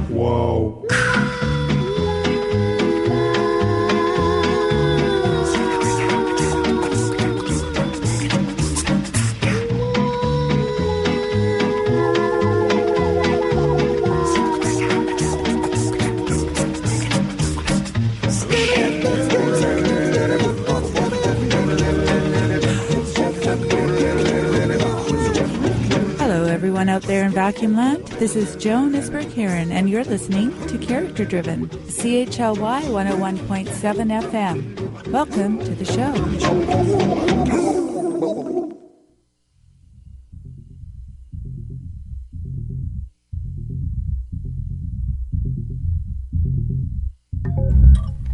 Whoa. Everyone out there in Vacuum Land, this is Joan Isberg-Heron, and you're listening to Character Driven, CHLY 101.7 FM. Welcome to the show.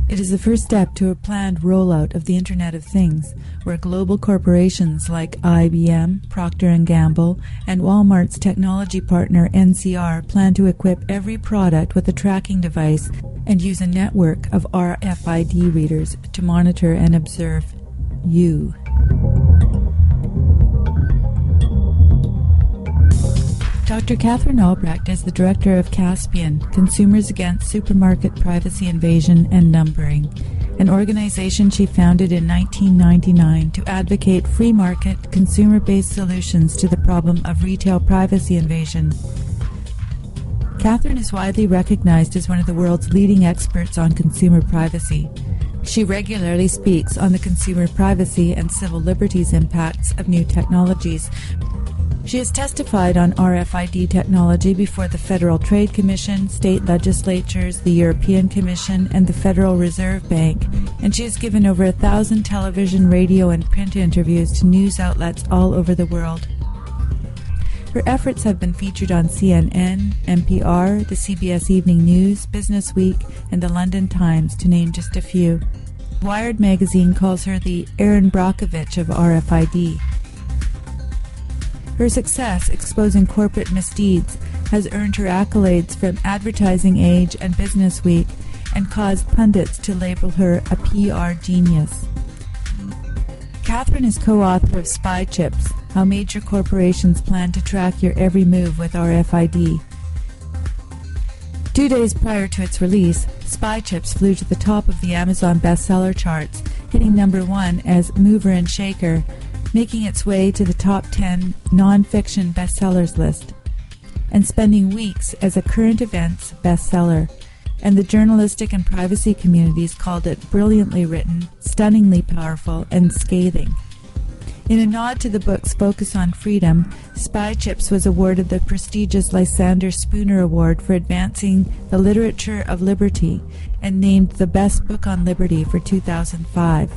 It is the first step to a planned rollout of the Internet of Things, where global corporations like IBM, Procter & Gamble, and Walmart's technology partner NCR plan to equip every product with a tracking device and use a network of RFID readers to monitor and observe you. Dr. Katherine Albrecht is the director of CASPIAN, Consumers Against Supermarket Privacy Invasion and Numbering, an organization she founded in 1999 to advocate free market, consumer-based solutions to the problem of retail privacy invasion. Katherine is widely recognized as one of the world's leading experts on consumer privacy. She regularly speaks on the consumer privacy and civil liberties impacts of new technologies. She has testified on RFID technology before the Federal Trade Commission, state legislatures, the European Commission, and the Federal Reserve Bank, and she has given over 1,000 television, radio, and print interviews to news outlets all over the world. Her efforts have been featured on CNN, NPR, the CBS Evening News, Business Week, and the London Times, to name just a few. Wired magazine calls her the Erin Brockovich of RFID. Her success exposing corporate misdeeds has earned her accolades from Advertising Age and Business Week and caused pundits to label her a PR genius. Katherine is co-author of Spy Chips, How Major Corporations Plan to Track Your Every Move with RFID. 2 days prior to its release, Spy Chips flew to the top of the Amazon bestseller charts, hitting number 1 as Mover and Shaker, making its way to the top 10 non-fiction bestsellers list, and spending weeks as a current events bestseller. And the journalistic and privacy communities called it brilliantly written, stunningly powerful, and scathing. In a nod to the book's focus on freedom, Spy Chips was awarded the prestigious Lysander Spooner Award for advancing the literature of liberty and named the best book on liberty for 2005.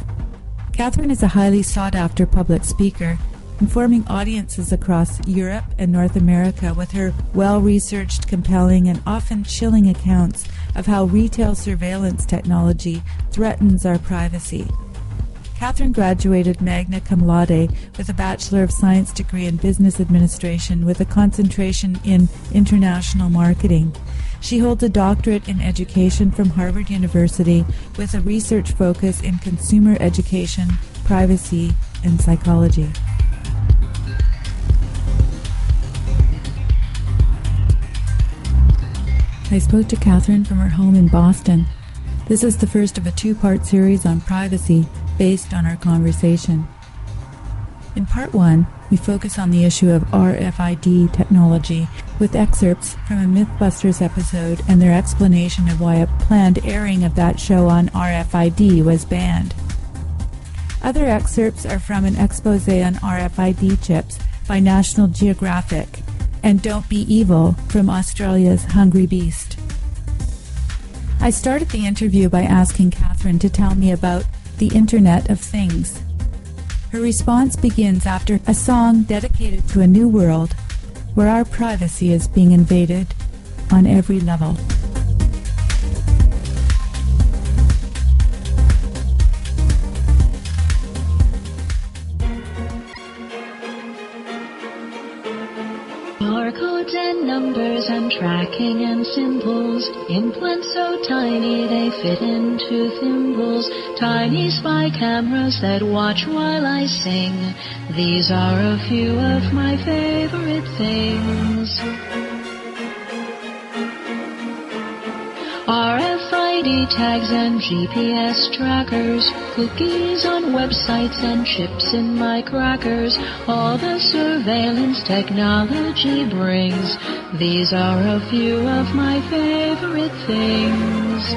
Katherine is a highly sought-after public speaker, informing audiences across Europe and North America with her well-researched, compelling, and often chilling accounts of how retail surveillance technology threatens our privacy. Katherine graduated magna cum laude with a Bachelor of Science degree in Business Administration with a concentration in international marketing. She holds a doctorate in education from Harvard University with a research focus in consumer education, privacy, and psychology. I spoke to Katherine from her home in Boston. This is the first of a two-part series on privacy based on our conversation. In part 1, we focus on the issue of RFID technology with excerpts from a Mythbusters episode and their explanation of why a planned airing of that show on RFID was banned. Other excerpts are from an expose on RFID chips by National Geographic and Don't Be Evil from Australia's Hungry Beast. I started the interview by asking Katherine to tell me about the Internet of Things. Her response begins after a song dedicated to a new world where our privacy is being invaded on every level. Barcodes and numbers and tracking and symbols, implants so tiny they fit into thimbles, tiny spy cameras that watch while I sing. These are a few of my favorite things. RFID tags and GPS trackers, cookies on websites and chips in my crackers, all the surveillance technology brings. These are a few of my favorite things.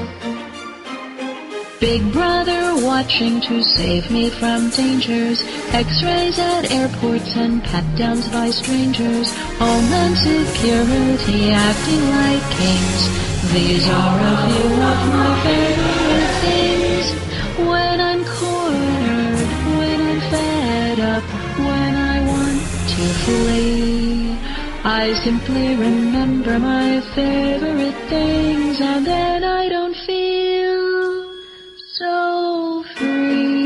Big Brother watching to save me from dangers, X-rays at airports and pat-downs by strangers, Homeland Security acting like kings. These are a few of my favorite things. When I'm cornered, when I'm fed up, when I want to flee, I simply remember my favorite things, and then I don't feel so free.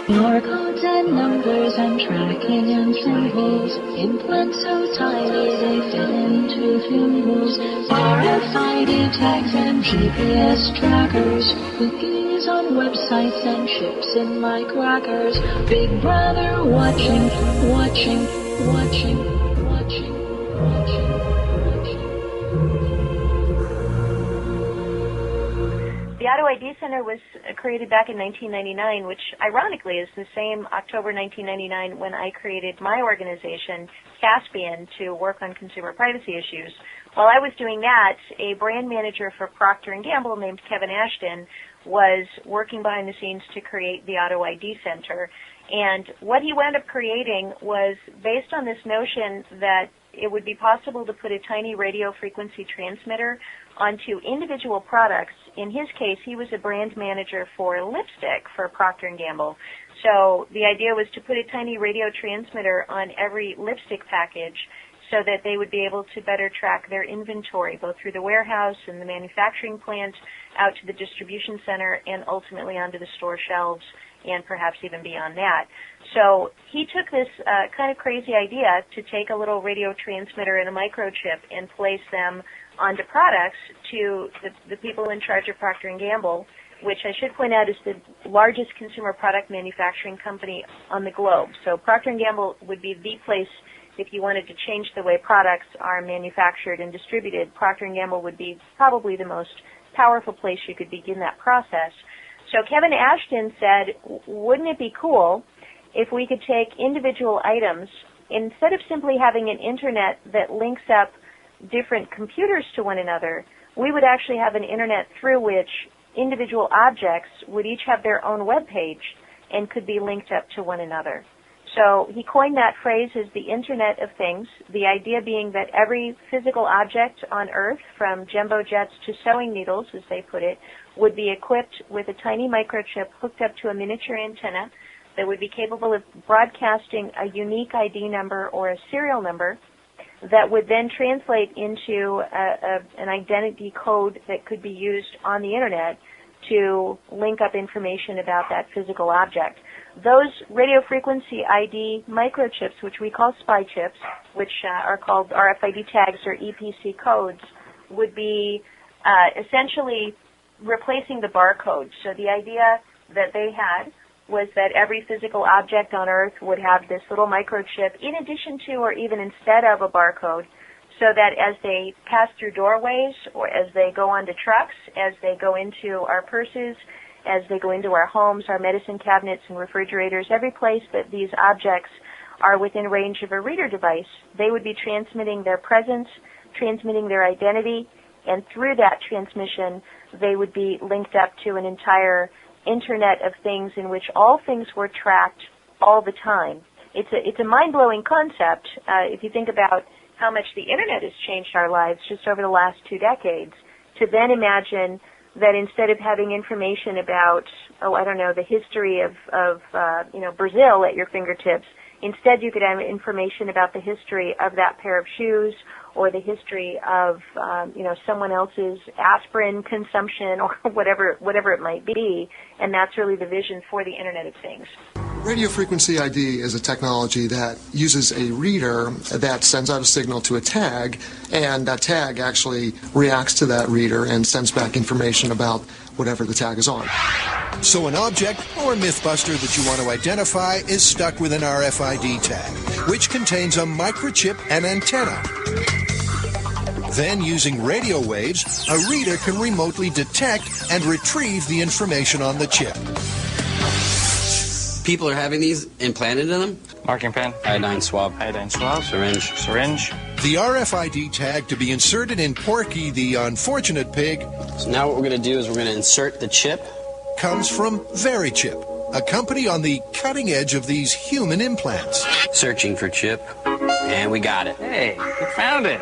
Barcodes and numbers and tracking and symbols, implants so tiny they fit into thimbles, RFID tags and GPS trackers, cookies on websites and chips in my crackers, Big Brother watching, watching, watching, watching, watching, watching. The Auto ID Center was created back in 1999, which ironically is the same October 1999 when I created my organization, CASPIAN, to work on consumer privacy issues. While I was doing that, a brand manager for Procter & Gamble named Kevin Ashton was working behind the scenes to create the Auto ID Center. And what he wound up creating was based on this notion that it would be possible to put a tiny radio frequency transmitter onto individual products. In his case, he was a brand manager for lipstick for Procter & Gamble. So the idea was to put a tiny radio transmitter on every lipstick package so that they would be able to better track their inventory, both through the warehouse and the manufacturing plant, out to the distribution center, and ultimately onto the store shelves, and perhaps even beyond that. So he took this kind of crazy idea to take a little radio transmitter and a microchip and place them onto products to the people in charge of Procter & Gamble, which I should point out is the largest consumer product manufacturing company on the globe. So Procter & Gamble would be the place if you wanted to change the way products are manufactured and distributed. Procter & Gamble would be probably the most powerful place you could begin that process. So Kevin Ashton said, wouldn't it be cool if we could take individual items, instead of simply having an internet that links up different computers to one another, we would actually have an internet through which individual objects would each have their own web page and could be linked up to one another. So he coined that phrase as the Internet of Things, the idea being that every physical object on Earth, from jumbo jets to sewing needles, as they put it, would be equipped with a tiny microchip hooked up to a miniature antenna that would be capable of broadcasting a unique ID number or a serial number that would then translate into an identity code that could be used on the Internet to link up information about that physical object. Those radio frequency ID microchips, which we call spy chips, which are called RFID tags or EPC codes, would be essentially replacing the barcode. So the idea that they had was that every physical object on Earth would have this little microchip in addition to or even instead of a barcode, so that as they pass through doorways or as they go onto trucks, as they go into our purses, as they go into our homes, our medicine cabinets and refrigerators, every place that these objects are within range of a reader device, they would be transmitting their presence, transmitting their identity, and through that transmission, they would be linked up to an entire Internet of Things in which all things were tracked all the time. It's a mind-blowing concept if you think about how much the Internet has changed our lives just over the last 2 decades, to then imagine that instead of having information about, the history of Brazil at your fingertips, instead you could have information about the history of that pair of shoes or the history of someone else's aspirin consumption or whatever it might be, and that's really the vision for the Internet of Things. Radio frequency ID is a technology that uses a reader that sends out a signal to a tag, and that tag actually reacts to that reader and sends back information about whatever the tag is on. So an object or mythbuster that you want to identify is stuck with an RFID tag, which contains a microchip and antenna. Then, using radio waves, a reader can remotely detect and retrieve the information on the chip. People are having these implanted in them? Marking pen. Iodine swab. Iodine swab. Syringe. Syringe. The RFID tag to be inserted in Porky the unfortunate pig. So now what we're going to do is we're going to insert the chip. Comes from VeriChip, a company on the cutting edge of these human implants. Searching for chip, and we got it. Hey, we found it.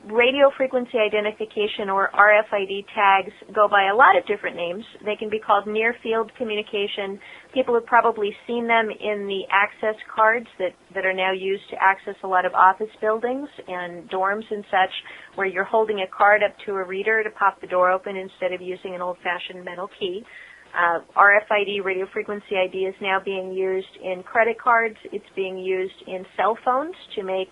Radio frequency identification, or RFID tags, go by a lot of different names. They can be called near-field communication. People have probably seen them in the access cards that are now used to access a lot of office buildings and dorms and such, where you're holding a card up to a reader to pop the door open instead of using an old-fashioned metal key. RFID, radio frequency ID, is now being used in credit cards. It's being used in cell phones to make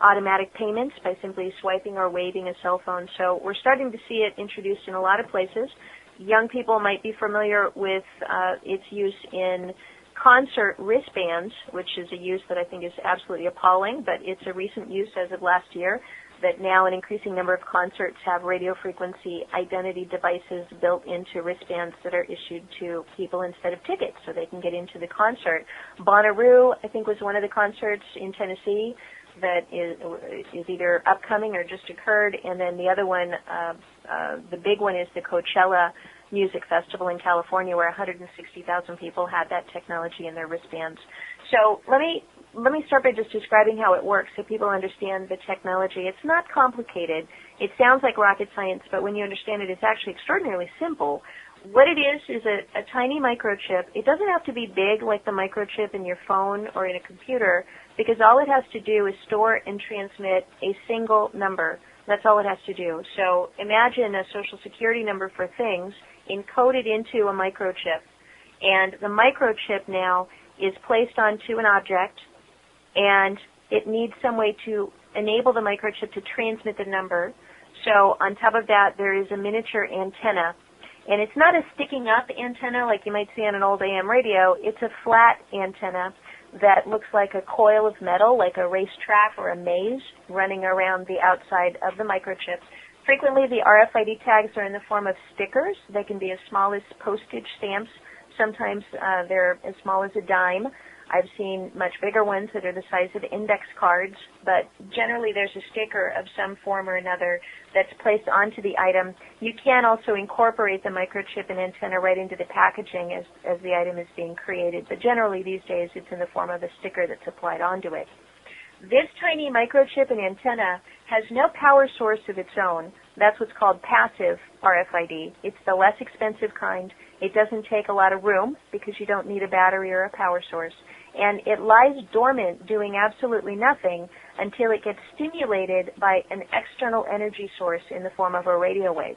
automatic payments by simply swiping or waving a cell phone. So we're starting to see it introduced in a lot of places. Young people might be familiar with its use in concert wristbands, which is a use that I think is absolutely appalling, but it's a recent use as of last year, that now an increasing number of concerts have radio frequency identity devices built into wristbands that are issued to people instead of tickets so they can get into the concert. Bonnaroo, I think, was one of the concerts in Tennessee that is either upcoming or just occurred, and then the other one, the big one, is the Coachella Music Festival in California, where 160,000 people had that technology in their wristbands. So let me start by just describing how it works so people understand the technology. It's not complicated. It sounds like rocket science, but when you understand it, it's actually extraordinarily simple. What it is a tiny microchip. It doesn't have to be big like the microchip in your phone or in a computer, because all it has to do is store and transmit a single number. That's all it has to do. So imagine a social security number for things encoded into a microchip. And the microchip now is placed onto an object, and it needs some way to enable the microchip to transmit the number. So on top of that, there is a miniature antenna. And it's not a sticking up antenna like you might see on an old AM radio. It's a flat antenna that looks like a coil of metal, like a racetrack or a maze running around the outside of the microchip. Frequently, the RFID tags are in the form of stickers. They can be as small as postage stamps. Sometimes they're as small as a dime. I've seen much bigger ones that are the size of index cards, but generally there's a sticker of some form or another that's placed onto the item. You can also incorporate the microchip and antenna right into the packaging as the item is being created, but generally these days it's in the form of a sticker that's applied onto it. This tiny microchip and antenna has no power source of its own. That's what's called passive RFID. It's the less expensive kind. It doesn't take a lot of room because you don't need a battery or a power source. And it lies dormant doing absolutely nothing until it gets stimulated by an external energy source in the form of a radio wave.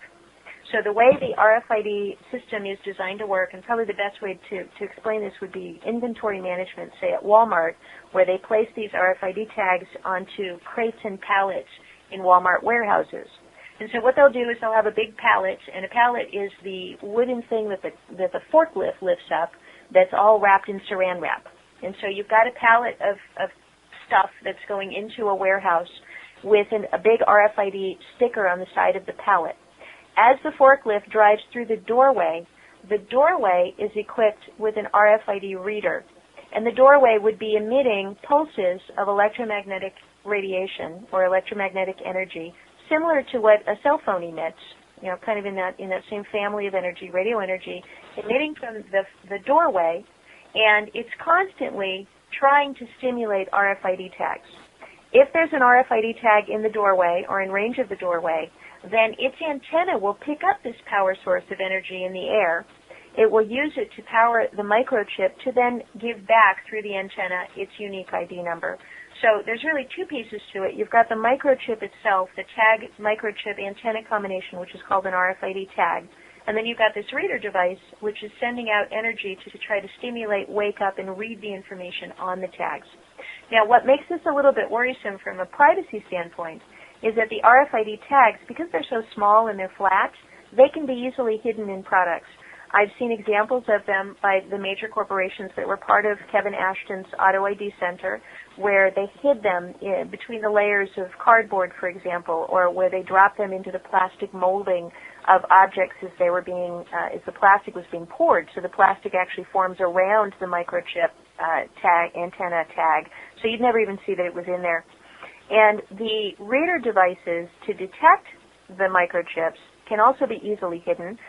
So the way the RFID system is designed to work, and probably the best way to explain this would be inventory management, say at Walmart, where they place these RFID tags onto crates and pallets in Walmart warehouses. And so what they'll do is they'll have a big pallet, and a pallet is the wooden thing that the forklift lifts up that's all wrapped in saran wrap. And so you've got a pallet of stuff that's going into a warehouse with a big RFID sticker on the side of the pallet. As the forklift drives through the doorway is equipped with an RFID reader. And the doorway would be emitting pulses of electromagnetic radiation or electromagnetic energy, similar to what a cell phone emits, kind of in that same family of energy, radio energy, emitting from the doorway, and it's constantly trying to stimulate RFID tags. If there's an RFID tag in the doorway or in range of the doorway, then its antenna will pick up this power source of energy in the air. It will use it to power the microchip to then give back through the antenna its unique ID number. So there's really two pieces to it. You've got the microchip itself, the tag microchip antenna combination, which is called an RFID tag. And then you've got this reader device, which is sending out energy to try to stimulate, wake up, and read the information on the tags. Now, what makes this a little bit worrisome from a privacy standpoint is that the RFID tags, because they're so small and they're flat, they can be easily hidden in products. I've seen examples of them by the major corporations that were part of Kevin Ashton's Auto ID Center, where they hid them between the layers of cardboard, for example, or where they dropped them into the plastic molding of objects as they were being, as the plastic was being poured. So the plastic actually forms around the microchip antenna tag, so you'd never even see that it was in there. And the reader devices to detect the microchips can also be easily hidden.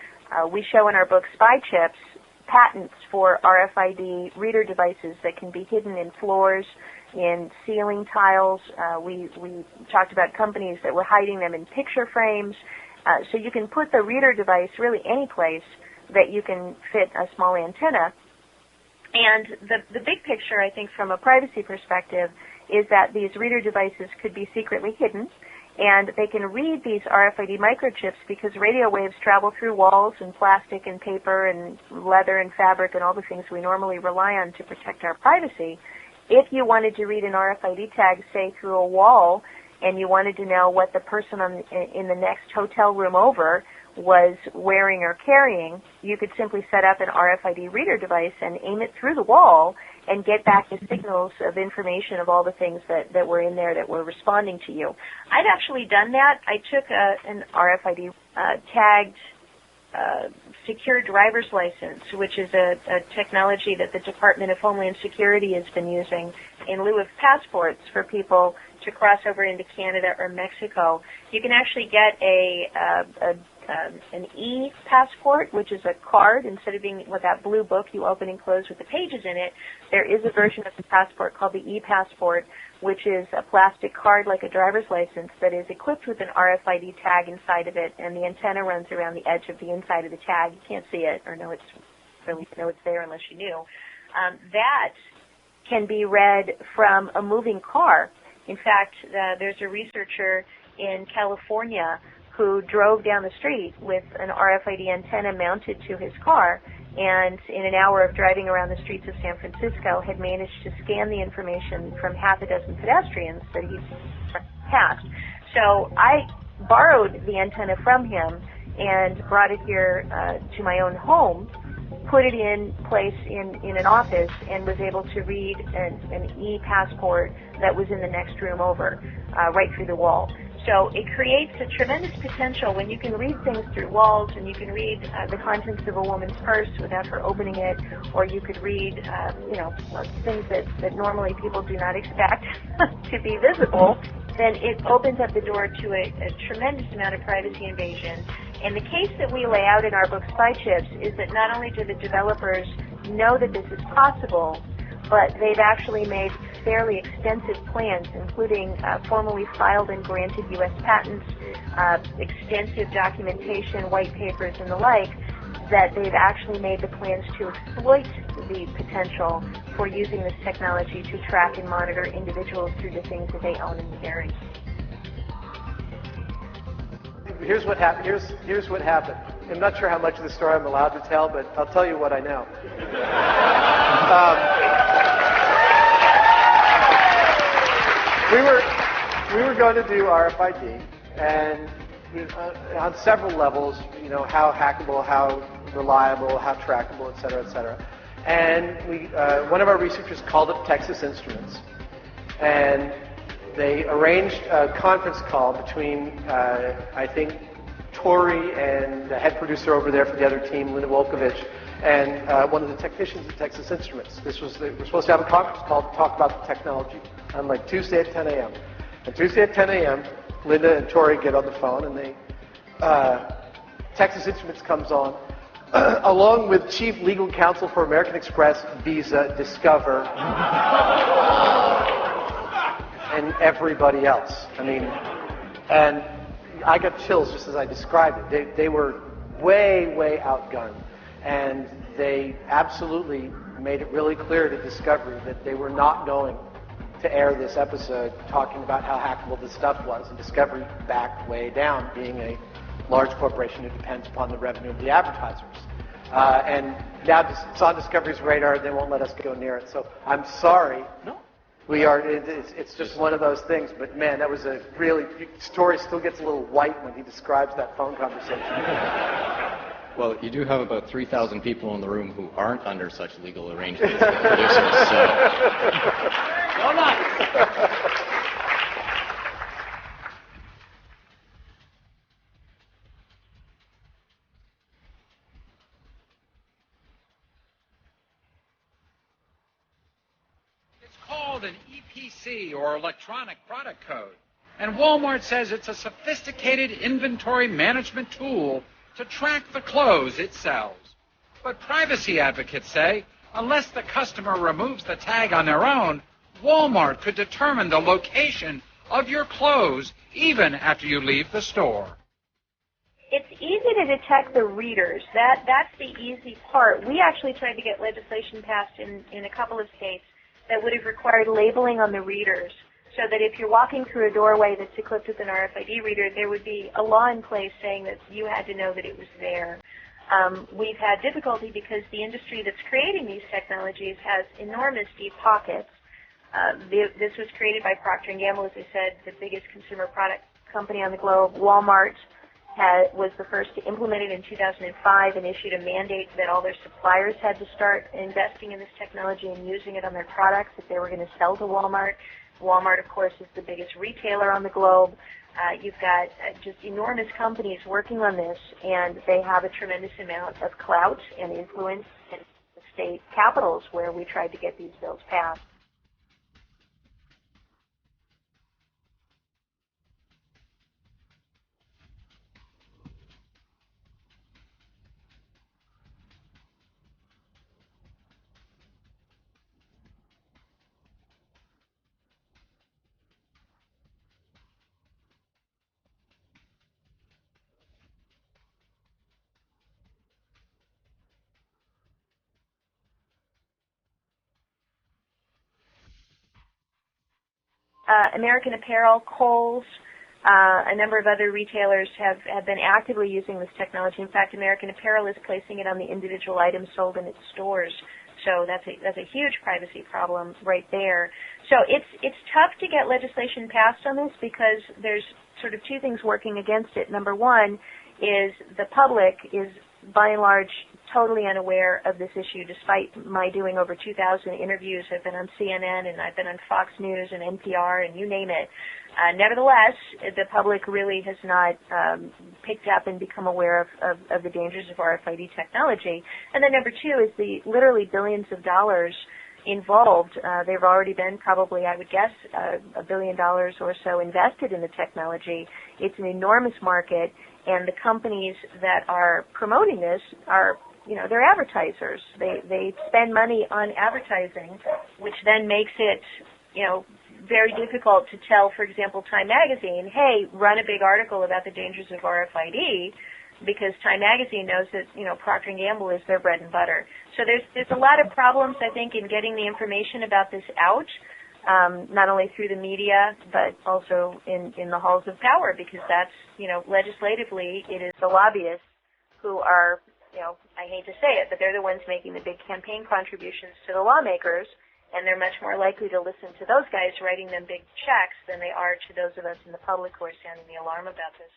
We show in our book Spy Chips patents for RFID reader devices that can be hidden in floors, in ceiling tiles. We talked about companies that were hiding them in picture frames. So you can put the reader device really any place that you can fit a small antenna. And the big picture, I think, from a privacy perspective, is that these reader devices could be secretly hidden, and they can read these RFID microchips because radio waves travel through walls and plastic and paper and leather and fabric and all the things we normally rely on to protect our privacy. If you wanted to read an RFID tag, say, through a wall, and you wanted to know what the person in the next hotel room over was wearing or carrying, you could simply set up an RFID reader device and aim it through the wall and get back the signals of information of all the things that were in there that were responding to you. I've actually done that. I took an RFID tagged secure driver's license, which is a technology that the Department of Homeland Security has been using in lieu of passports for people to cross over into Canada or Mexico. You can actually get an e-passport, which is a card. Instead of being with that blue book you open and close with the pages in it, there is a version of the passport called the e-passport, which is a plastic card like a driver's license that is equipped with an RFID tag inside of it, and the antenna runs around the edge of the inside of the tag. You can't see it or know it's there unless you knew. That can be read from a moving car. In fact, there's a researcher in California who drove down the street with an RFID antenna mounted to his car, and in an hour of driving around the streets of San Francisco had managed to scan the information from half a dozen pedestrians that he passed. So I borrowed the antenna from him and brought it here to my own home, put it in place in an office, and was able to read an e-passport that was in the next room over, right through the wall. So it creates a tremendous potential when you can read things through walls, and you can read the contents of a woman's purse without her opening it, or you could read, things that normally people do not expect to be visible. Then it opens up the door to a tremendous amount of privacy invasion. And the case that we lay out in our book, Spy Chips, is that not only do the developers know that this is possible, but they've actually made fairly extensive plans, including formally filed and granted U.S. patents, extensive documentation, white papers, and the like, that they've actually made the plans to exploit the potential for using this technology to track and monitor individuals through the things that they own and carry. Here's what happened. Here's what happened. I'm not sure how much of the story I'm allowed to tell, but I'll tell you what I know. We were going to do RFID, and on several levels, how hackable, how reliable, how trackable, et cetera, et cetera. And one of our researchers called up Texas Instruments, and they arranged a conference call between, I think, Tori and the head producer over there for the other team, Linda Volkovich, and one of the technicians at Texas Instruments. They were supposed to have a conference call to talk about the technology on like Tuesday at 10 a.m. And Tuesday at 10 a.m., Linda and Tori get on the phone, and Texas Instruments comes on, along with Chief Legal Counsel for American Express, Visa, Discover, and everybody else. And I got chills just as I described it. They were way, way outgunned. And they absolutely made it really clear to Discovery that they were not going to air this episode talking about how hackable this stuff was, and Discovery backed way down, being a large corporation that depends upon the revenue of the advertisers. And now it's on Discovery's radar, they won't let us go near it. So I'm sorry. No. We are, it's just one of those things, but man, that was a really, Story still gets a little white when he describes that phone conversation. Well, you do have about 3,000 people in the room who aren't under such legal arrangements with producers, so... Well done. Called an EPC, or electronic product code. And Walmart says it's a sophisticated inventory management tool to track the clothes it sells. But privacy advocates say, unless the customer removes the tag on their own, Walmart could determine the location of your clothes even after you leave the store. It's easy to detect the readers. That's the easy part. We actually tried to get legislation passed in a couple of states that would have required labeling on the readers, so that if you're walking through a doorway that's equipped with an RFID reader, there would be a law in place saying that you had to know that it was there. We've had difficulty because the industry that's creating these technologies has enormous deep pockets. This was created by Procter & Gamble, as I said, the biggest consumer product company on the globe. Walmart was the first to implement it in 2005 and issued a mandate that all their suppliers had to start investing in this technology and using it on their products if they were going to sell to Walmart. Walmart, of course, is the biggest retailer on the globe. You've got just enormous companies working on this, and they have a tremendous amount of clout and influence in the state capitals where we tried to get these bills passed. American Apparel, Kohl's, a number of other retailers have been actively using this technology. In fact, American Apparel is placing it on the individual items sold in its stores. So that's a huge privacy problem right there. So it's tough to get legislation passed on this because there's sort of two things working against it. Number one is the public is by and large totally unaware of this issue, despite my doing over 2,000 interviews. I've been on CNN and I've been on Fox News and NPR and you name it. Nevertheless, the public really has not picked up and become aware of the dangers of RFID technology. And then number two is the literally billions of dollars involved. There have already been probably, I would guess, $1 billion or so invested in the technology. It's an enormous market, and the companies that are promoting this are, they're advertisers. They spend money on advertising, which then makes it, very difficult to tell, for example, Time Magazine, hey, run a big article about the dangers of RFID, because Time Magazine knows that, Procter & Gamble is their bread and butter. So there's a lot of problems, I think, in getting the information about this out, not only through the media, but also in the halls of power, because that's, legislatively, it is the lobbyists who are, I hate to say it, but they're the ones making the big campaign contributions to the lawmakers, and they're much more likely to listen to those guys writing them big checks than they are to those of us in the public who are sounding the alarm about this.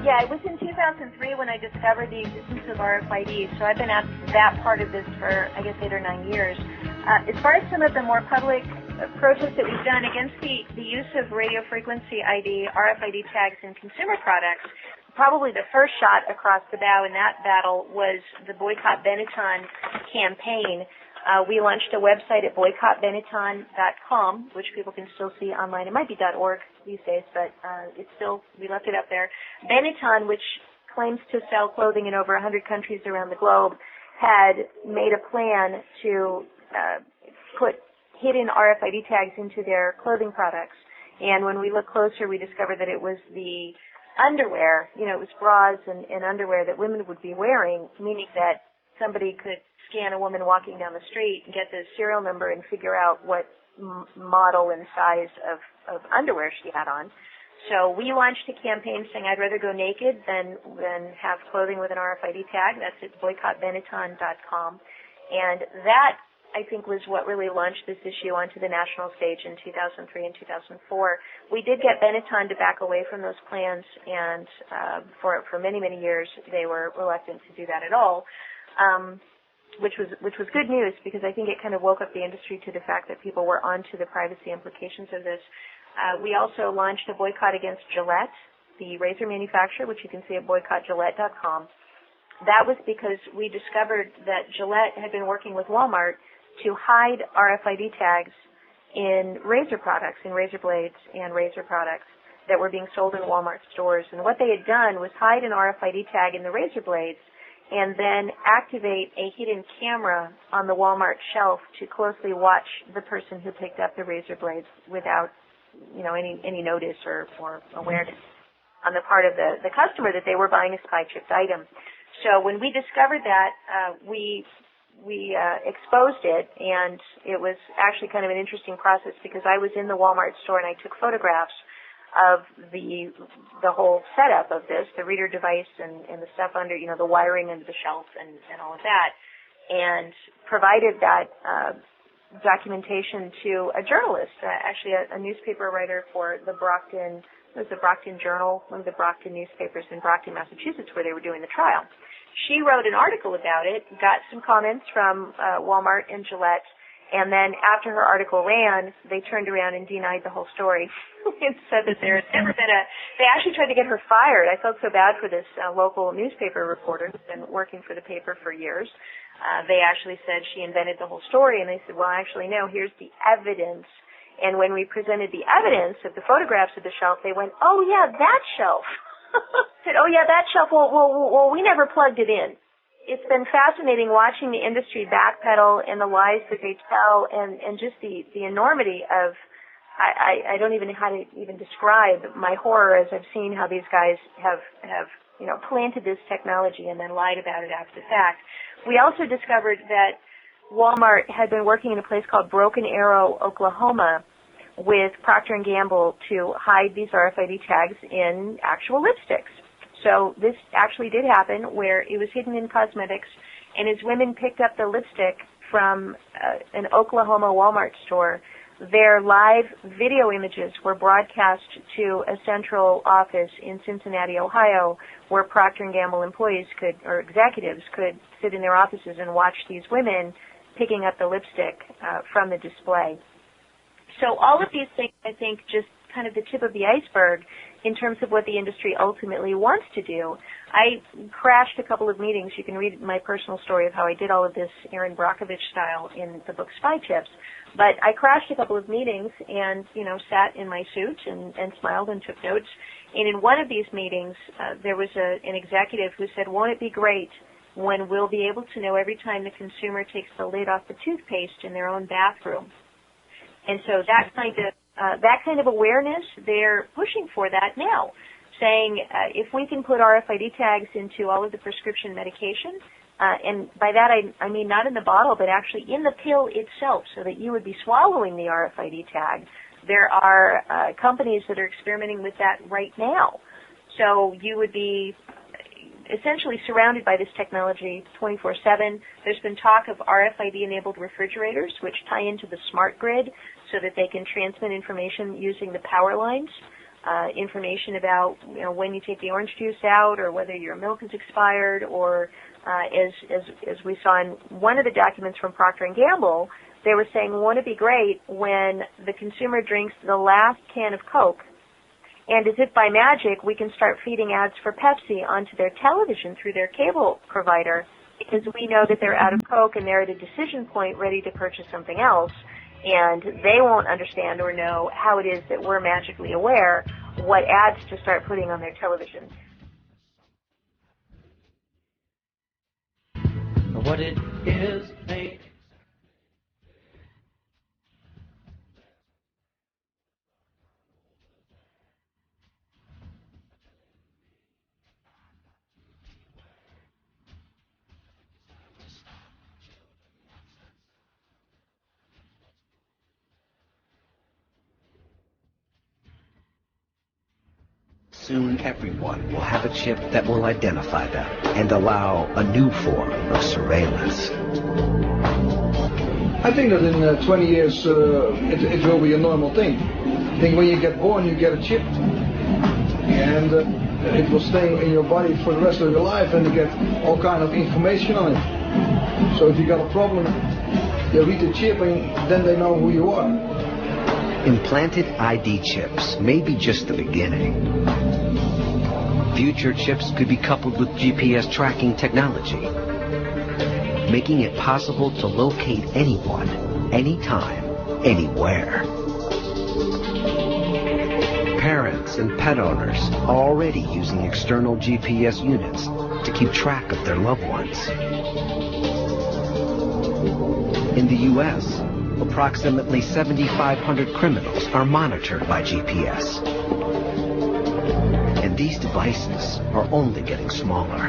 Yeah, it was in 2003 when I discovered the existence of RFID, so I've been at that part of this for, I guess, 8 or 9 years. As far as some of the more public protests that we've done against the use of radio frequency ID, RFID tags in consumer products, probably the first shot across the bow in that battle was the Boycott Benetton campaign, we launched a website at boycottbenetton.com, which people can still see online. It might be .org these days, but it's still, we left it up there. Benetton, which claims to sell clothing in over 100 countries around the globe, had made a plan to put hidden RFID tags into their clothing products. And when we looked closer, we discovered that it was the underwear, it was bras and underwear that women would be wearing, meaning that somebody could scan a woman walking down the street and get the serial number and figure out what model and size of underwear she had on. So we launched a campaign saying I'd rather go naked than have clothing with an RFID tag. That's at boycottbenetton.com. And that, I think, was what really launched this issue onto the national stage in 2003 and 2004. We did get Benetton to back away from those plans, and for many, many years they were reluctant to do that at all, which was good news, because I think it kind of woke up the industry to the fact that people were onto the privacy implications of this. We also launched a boycott against Gillette, the razor manufacturer, which you can see at boycottgillette.com. That was because we discovered that Gillette had been working with Walmart to hide RFID tags in razor products, in razor blades and razor products that were being sold in Walmart stores. And what they had done was hide an RFID tag in the razor blades and then activate a hidden camera on the Walmart shelf to closely watch the person who picked up the razor blades without any notice or awareness on the part of the customer that they were buying a spy-chipped item. So when we discovered that, we exposed it, and it was actually kind of an interesting process, because I was in the Walmart store and I took photographs of the whole setup of this, the reader device and the stuff under, the wiring under the shelf and all of that, and provided that documentation to a journalist, actually a newspaper writer for the Brockton Journal, one of the Brockton newspapers in Brockton, Massachusetts, where they were doing the trial. She wrote an article about it, got some comments from Walmart and Gillette, and then after her article ran, they turned around and denied the whole story and said that there had never been they actually tried to get her fired. I felt so bad for this local newspaper reporter who's been working for the paper for years. They actually said she invented the whole story, and they said, well, actually, no, here's the evidence. And when we presented the evidence of the photographs of the shelf, they went, oh, yeah, that shelf. Said, oh, yeah, that shelf, well, we never plugged it in. It's been fascinating watching the industry backpedal and the lies that they tell, and just the enormity of, I don't even know how to even describe my horror as I've seen how these guys have planted this technology and then lied about it after the fact. We also discovered that Walmart had been working in a place called Broken Arrow, Oklahoma, with Procter & Gamble to hide these RFID tags in actual lipsticks. So this actually did happen, where it was hidden in cosmetics, and as women picked up the lipstick from an Oklahoma Walmart store, their live video images were broadcast to a central office in Cincinnati, Ohio, where Procter & Gamble employees or executives could sit in their offices and watch these women picking up the lipstick from the display. So all of these things, I think, just kind of the tip of the iceberg in terms of what the industry ultimately wants to do. I crashed a couple of meetings. You can read my personal story of how I did all of this Erin Brockovich style in the book Spy Chips. But I crashed a couple of meetings and, sat in my suit and smiled and took notes. And in one of these meetings, there was an executive who said, won't it be great when we'll be able to know every time the consumer takes the lid off the toothpaste in their own bathroom? And so that kind of awareness, they're pushing for that now, saying if we can put RFID tags into all of the prescription medication, and by that I mean not in the bottle, but actually in the pill itself, so that you would be swallowing the RFID tag. There are companies that are experimenting with that right now. So you would be essentially surrounded by this technology 24/7. There's been talk of RFID-enabled refrigerators, which tie into the smart grid so that they can transmit information using the power lines, information about when you take the orange juice out or whether your milk is expired, or as we saw in one of the documents from Procter & Gamble, they were saying, won't it be great when the consumer drinks the last can of Coke, and as if by magic, we can start feeding ads for Pepsi onto their television through their cable provider, because we know that they're out of Coke and they're at a decision point ready to purchase something else, and they won't understand or know how it is that we're magically aware what ads to start putting on their television. What it is, mate. Soon everyone will have a chip that will identify them and allow a new form of surveillance. I think that in 20 years it will be a normal thing. I think when you get born you get a chip and it will stay in your body for the rest of your life and you get all kind of information on it. So if you got a problem, you read the chip and then they know who you are. Implanted ID chips may be just the beginning. Future chips could be coupled with GPS tracking technology, making it possible to locate anyone, anytime, anywhere. Parents and pet owners are already using external GPS units to keep track of their loved ones. In the U.S., approximately 7,500 criminals are monitored by GPS. And these devices are only getting smaller.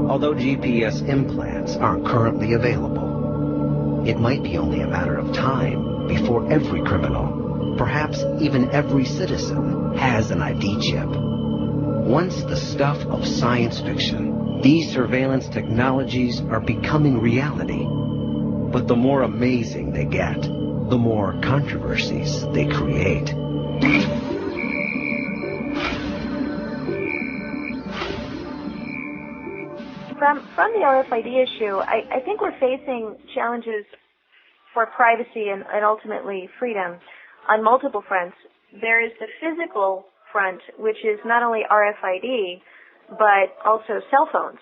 Although GPS implants aren't currently available, it might be only a matter of time before every criminal, perhaps even every citizen, has an ID chip. Once the stuff of science fiction, these surveillance technologies are becoming reality. But the more amazing they get, the more controversies they create. From the RFID issue, I think we're facing challenges for privacy and ultimately freedom on multiple fronts. There is the physical front, which is not only RFID, but also cell phones,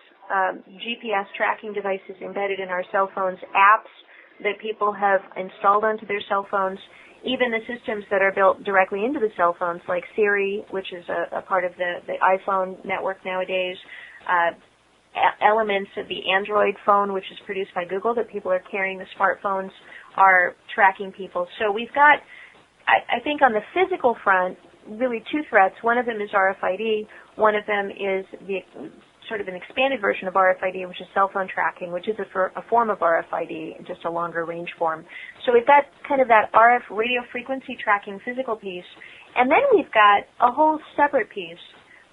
GPS tracking devices embedded in our cell phones, apps that people have installed onto their cell phones, even the systems that are built directly into the cell phones, like Siri, which is a part of the iPhone network nowadays, elements of the Android phone, which is produced by Google, that people are carrying. The smartphones are tracking people. So we've got, I think on the physical front, really two threats. One of them is RFID. One of them is the sort of an expanded version of RFID, which is cell phone tracking, which is a form of RFID, just a longer range form. So we've got kind of that RF radio frequency tracking physical piece. And then we've got a whole separate piece,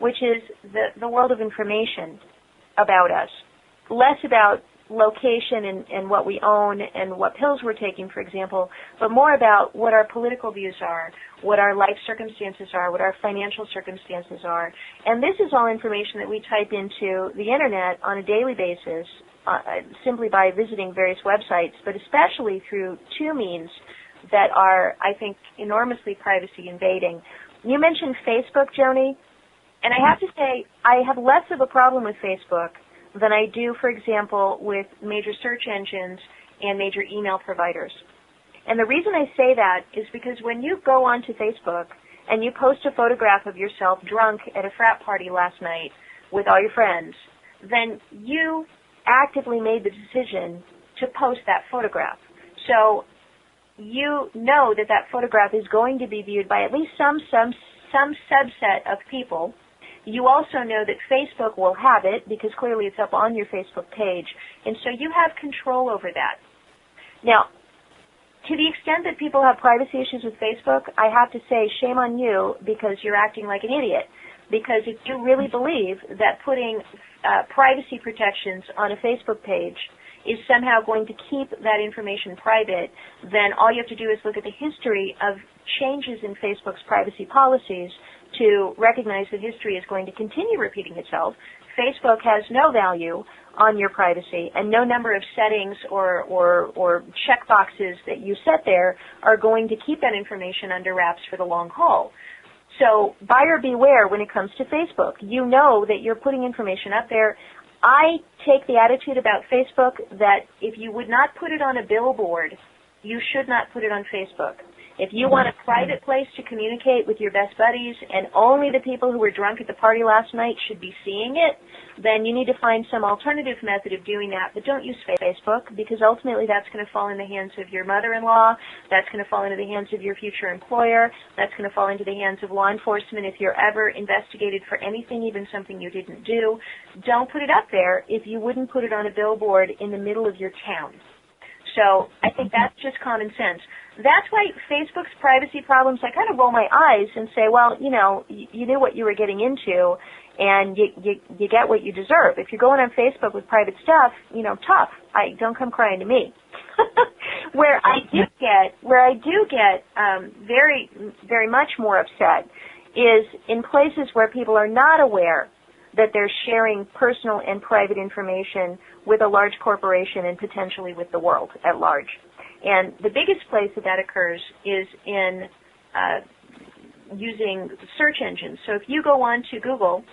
which is the world of information about us. Less about location and what we own and what pills we're taking, for example, but more about what our political views are, what our life circumstances are, what our financial circumstances are. And this is all information that we type into the Internet on a daily basis, simply by visiting various websites, but especially through two means that are, I think, enormously privacy invading. You mentioned Facebook, Joni, and I have to say I have less of a problem with Facebook than I do, for example, with major search engines and major email providers. And the reason I say that is because when you go onto Facebook and you post a photograph of yourself drunk at a frat party last night with all your friends, then you actively made the decision to post that photograph. So you know that that photograph is going to be viewed by at least some subset of people. You also know that Facebook will have it because clearly it's up on your Facebook page. And so you have control over that. Now, to the extent that people have privacy issues with Facebook, I have to say shame on you because you're acting like an idiot. Because if you really believe that putting privacy protections on a Facebook page is somehow going to keep that information private, then all you have to do is look at the history of changes in Facebook's privacy policies to recognize that history is going to continue repeating itself. Facebook has no value on your privacy, and no number of settings or check boxes that you set there are going to keep that information under wraps for the long haul. So buyer beware when it comes to Facebook. You know that you're putting information up there. I take the attitude about Facebook that if you would not put it on a billboard, you should not put it on Facebook. If you want a private place to communicate with your best buddies and only the people who were drunk at the party last night should be seeing it, then you need to find some alternative method of doing that. But don't use Facebook, because ultimately that's going to fall in the hands of your mother-in-law, that's going to fall into the hands of your future employer, that's going to fall into the hands of law enforcement if you're ever investigated for anything, even something you didn't do. Don't put it up there if you wouldn't put it on a billboard in the middle of your town. So I think that's just common sense. That's why Facebook's privacy problems, I kind of roll my eyes and say, well, you know, you knew what you were getting into, and you get what you deserve. If you're going on Facebook with private stuff, you know, tough. Don't come crying to me. Where I do get very, very much more upset is in places where people are not aware that they're sharing personal and private information with a large corporation and potentially with the world at large. And the biggest place that occurs is in using search engines. So if you go on to Google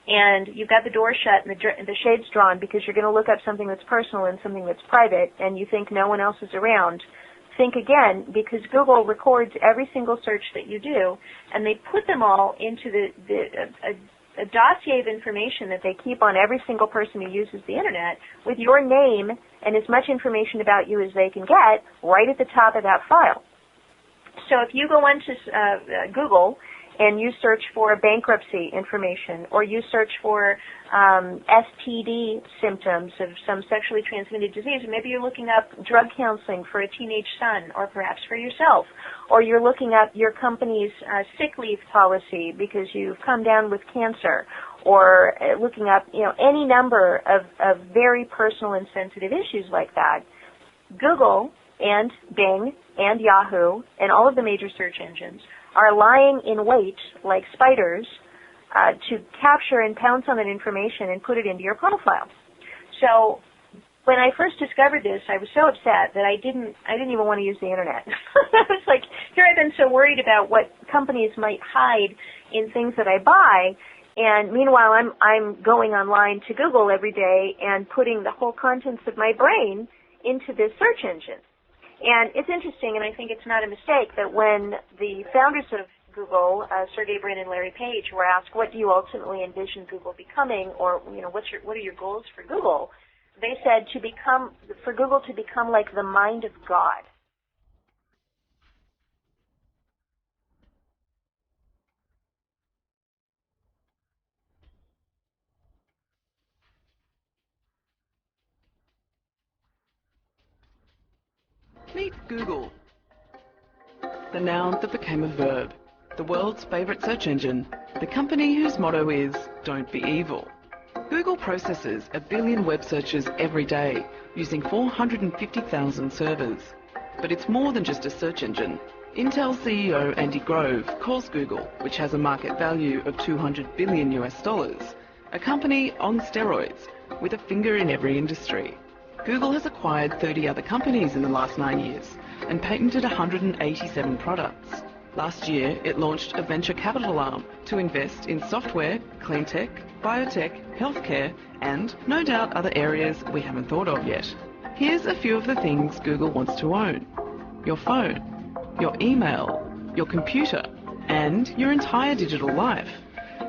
and you've got the door shut and the shades drawn because you're going to look up something that's personal and something that's private and you think no one else is around, think again, because Google records every single search that you do, and they put them all into a dossier of information that they keep on every single person who uses the Internet with your name and as much information about you as they can get right at the top of that file. So if you go onto Google and you search for bankruptcy information, or you search for STD symptoms of some sexually transmitted disease, or maybe you're looking up drug counseling for a teenage son or perhaps for yourself, or you're looking up your company's sick leave policy because you've come down with cancer, or looking up, you know, any number of very personal and sensitive issues like that, Google and Bing and Yahoo and all of the major search engines are lying in wait like spiders to capture and pounce on that information and put it into your profile. So when I first discovered this, I was so upset that I didn't even want to use the Internet. I was like, here I've been so worried about what companies might hide in things that I buy, and meanwhile I'm going online to Google every day and putting the whole contents of my brain into this search engine. And it's interesting, and I think it's not a mistake, that when the founders of Google, Sergey Brin and Larry Page, were asked, what do you ultimately envision Google becoming, or, you know, what are your goals for Google? They said for Google to become like the mind of God. Meet Google, the noun that became a verb, the world's favourite search engine, the company whose motto is, don't be evil. Google processes 1 billion web searches every day, using 450,000 servers. But it's more than just a search engine. Intel CEO Andy Grove calls Google, which has a market value of $200 billion US, a company on steroids, with a finger in every industry. Google has acquired 30 other companies in the last 9 years and patented 187 products. Last year, it launched a venture capital arm to invest in software, clean tech, biotech, healthcare, and, no doubt, other areas we haven't thought of yet. Here's a few of the things Google wants to own: your phone, your email, your computer, and your entire digital life.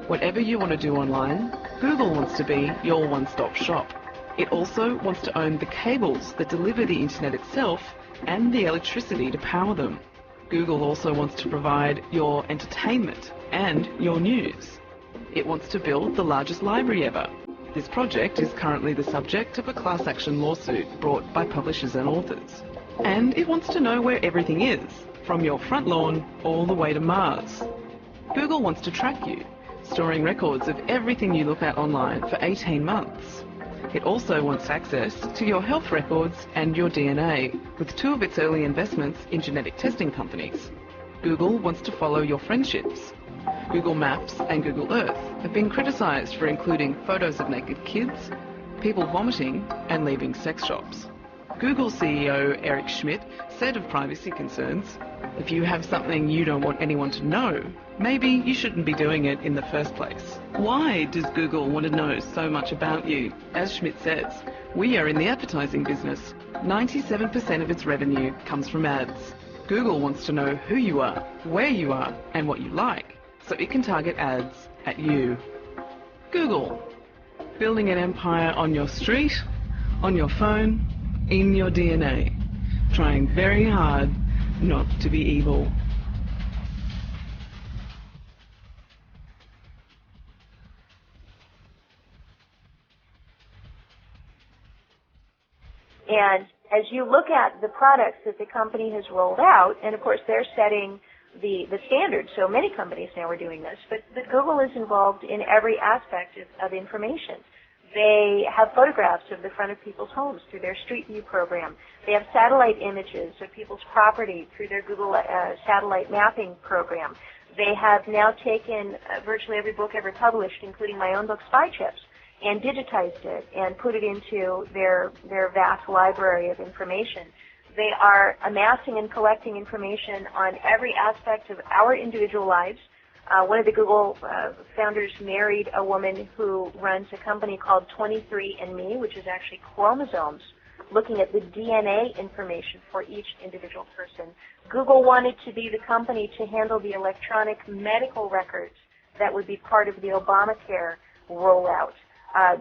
Whatever you want to do online, Google wants to be your one-stop shop. It also wants to own the cables that deliver the internet itself and the electricity to power them. Google also wants to provide your entertainment and your news. It wants to build the largest library ever. This project is currently the subject of a class action lawsuit brought by publishers and authors. And it wants to know where everything is, from your front lawn all the way to Mars. Google wants to track you, storing records of everything you look at online for 18 months. It also wants access to your health records and your DNA, with 2 of its early investments in genetic testing companies. Google wants to follow your friendships. Google Maps and Google Earth have been criticised for including photos of naked kids, people vomiting, and leaving sex shops. Google CEO Eric Schmidt said of privacy concerns, "If you have something you don't want anyone to know, maybe you shouldn't be doing it in the first place." Why does Google want to know so much about you? As Schmidt says, we are in the advertising business. 97% of its revenue comes from ads. Google wants to know who you are, where you are, and what you like, so it can target ads at you. Google. Building an empire on your street, on your phone, in your DNA. Trying very hard not to be evil. And as you look at the products that the company has rolled out, and of course they're setting the standard, so many companies now are doing this, but Google is involved in every aspect of information. They have photographs of the front of people's homes through their Street View program. They have satellite images of people's property through their Google satellite mapping program. They have now taken virtually every book ever published, including my own book, Spy Chips, and digitized it and put it into their vast library of information. They are amassing and collecting information on every aspect of our individual lives. One of the Google founders married a woman who runs a company called 23andMe, which is actually chromosomes, looking at the DNA information for each individual person. Google wanted to be the company to handle the electronic medical records that would be part of the Obamacare rollout.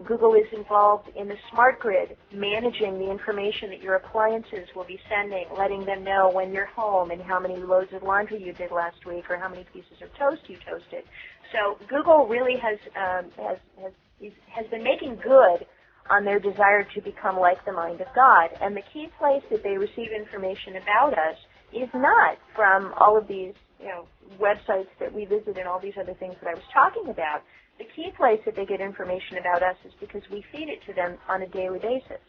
Google is involved in the smart grid, managing the information that your appliances will be sending, letting them know when you're home and how many loads of laundry you did last week or how many pieces of toast you toasted. So Google really has been making good on their desire to become like the mind of God. And the key place that they receive information about us is not from all of these, websites that we visit and all these other things that I was talking about. The key place that they get information about us is because we feed it to them on a daily basis.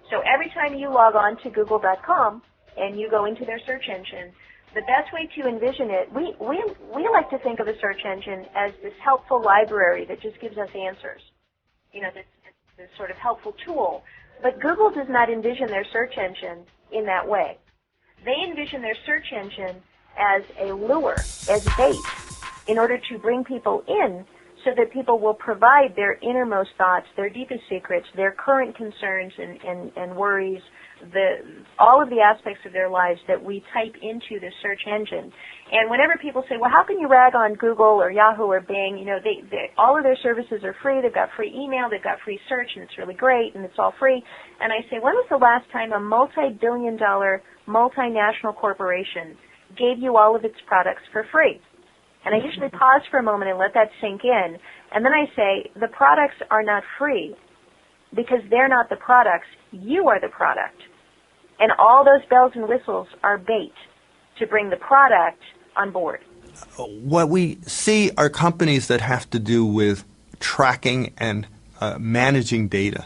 So every time you log on to Google.com and you go into their search engine, the best way to envision it, we like to think of a search engine as this helpful library that just gives us answers. This sort of helpful tool. But Google does not envision their search engine in that way. They envision their search engine as a lure, as bait, in order to bring people in so that people will provide their innermost thoughts, their deepest secrets, their current concerns and worries, all of the aspects of their lives that we type into the search engine. And whenever people say, well, how can you rag on Google or Yahoo or Bing? All of their services are free. They've got free email. They've got free search, and it's really great, and it's all free. And I say, when was the last time a multi-billion-dollar multinational corporation gave you all of its products for free? And I usually pause for a moment and let that sink in. And then I say, the products are not free because they're not the products. You are the product. And all those bells and whistles are bait to bring the product on board. What we see are companies that have to do with tracking and managing data.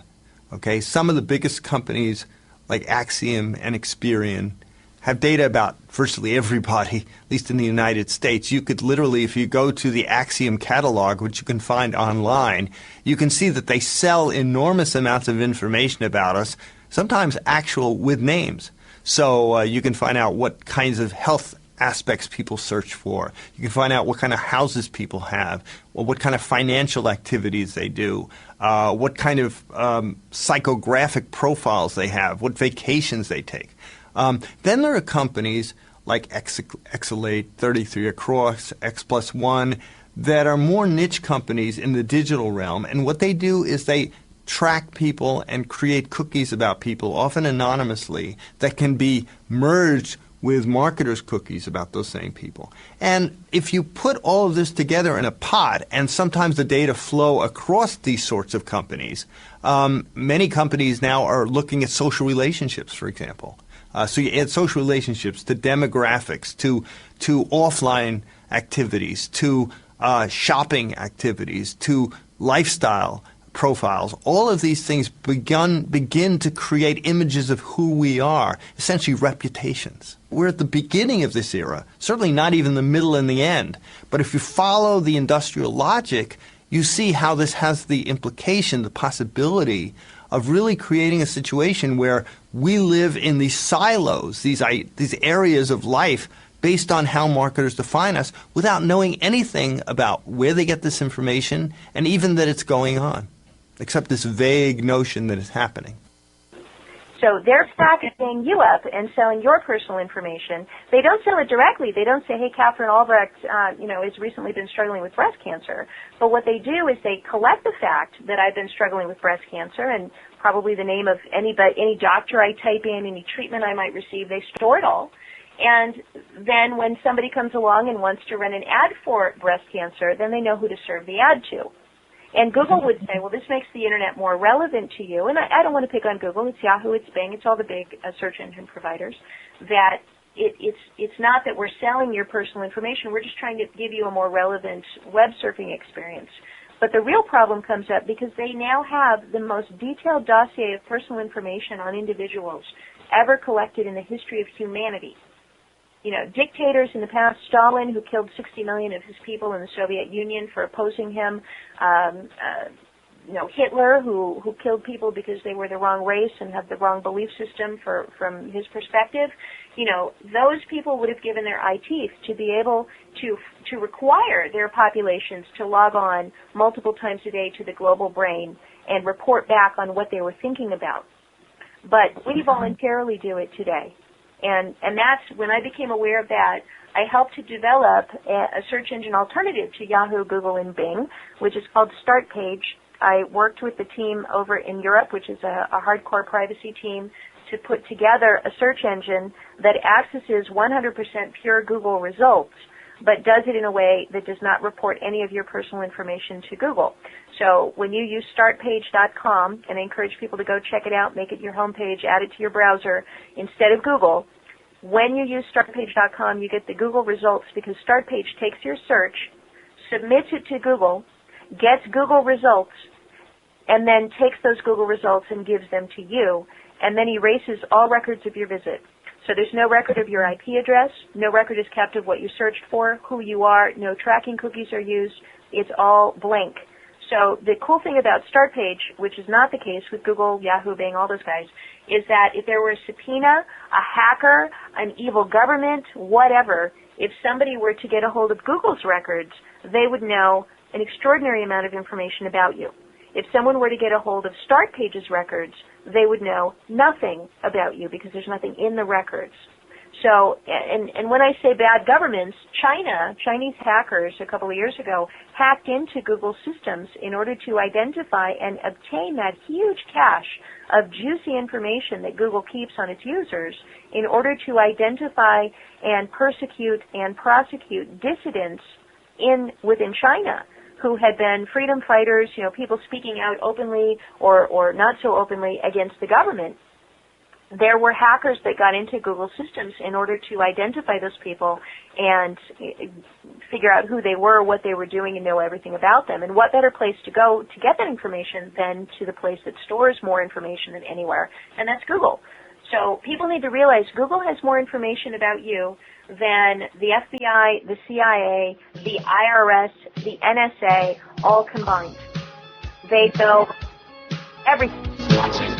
Okay, some of the biggest companies like Axiom and Experian have data about virtually everybody, at least in the United States. You could literally, if you go to the Axiom catalog, which you can find online, you can see that they sell enormous amounts of information about us, sometimes actual with names. So you can find out what kinds of health aspects people search for. You can find out what kind of houses people have, or what kind of financial activities they do, what kind of psychographic profiles they have, what vacations they take. Then there are companies like Exalate, 33 Across, X+1 that are more niche companies in the digital realm. And what they do is they track people and create cookies about people, often anonymously, that can be merged with marketers' cookies about those same people. And if you put all of this together in a pot, and sometimes the data flow across these sorts of companies, many companies now are looking at social relationships, for example. So you add social relationships to demographics, to offline activities, to shopping activities, to lifestyle profiles. All of these things begin to create images of who we are, essentially reputations. We're at the beginning of this era, certainly not even the middle and the end. But if you follow the industrial logic, you see how this has the implication, the possibility of really creating a situation where we live in these silos, these areas of life based on how marketers define us without knowing anything about where they get this information and even that it's going on, except this vague notion that it's happening. So they're packaging you up and selling your personal information. They don't sell it directly. They don't say, hey, Katherine Albrecht, has recently been struggling with breast cancer. But what they do is they collect the fact that I've been struggling with breast cancer and probably the name of any doctor I type in, any treatment I might receive. They store it all. And then when somebody comes along and wants to run an ad for breast cancer, then they know who to serve the ad to. And Google would say, well, this makes the Internet more relevant to you. And I don't want to pick on Google. It's Yahoo, it's Bing, it's all the big search engine providers. That it's not that we're selling your personal information. We're just trying to give you a more relevant web surfing experience. But the real problem comes up because they now have the most detailed dossier of personal information on individuals ever collected in the history of humanity. Dictators in the past, Stalin, who killed 60 million of his people in the Soviet Union for opposing him, Hitler, who killed people because they were the wrong race and had the wrong belief system from his perspective. Those people would have given their eye teeth to be able to require their populations to log on multiple times a day to the global brain and report back on what they were thinking about. But we voluntarily do it today. And that's when I became aware of that. I helped to develop a search engine alternative to Yahoo, Google, and Bing, which is called StartPage. I worked with the team over in Europe, which is a hardcore privacy team, to put together a search engine that accesses 100% pure Google results, but does it in a way that does not report any of your personal information to Google. So when you use startpage.com, and I encourage people to go check it out, make it your homepage, add it to your browser instead of Google, when you use startpage.com, you get the Google results because StartPage takes your search, submits it to Google, gets Google results, and then takes those Google results and gives them to you, and then erases all records of your visit. So there's no record of your IP address, no record is kept of what you searched for, who you are, no tracking cookies are used, it's all blank. So the cool thing about StartPage, which is not the case with Google, Yahoo, Bing, all those guys, is that if there were a subpoena, a hacker, an evil government, whatever, if somebody were to get a hold of Google's records, they would know an extraordinary amount of information about you. If someone were to get a hold of StartPage's records, they would know nothing about you because there's nothing in the records. So, and when I say bad governments, Chinese hackers a couple of years ago hacked into Google systems in order to identify and obtain that huge cache of juicy information that Google keeps on its users in order to identify and persecute and prosecute dissidents within China who had been freedom fighters, people speaking out openly or not so openly against the government. There were hackers that got into Google systems in order to identify those people and figure out who they were, what they were doing, and know everything about them. And what better place to go to get that information than to the place that stores more information than anywhere, and that's Google. So people need to realize Google has more information about you than the FBI, the CIA, the IRS, the NSA, all combined. They know everything.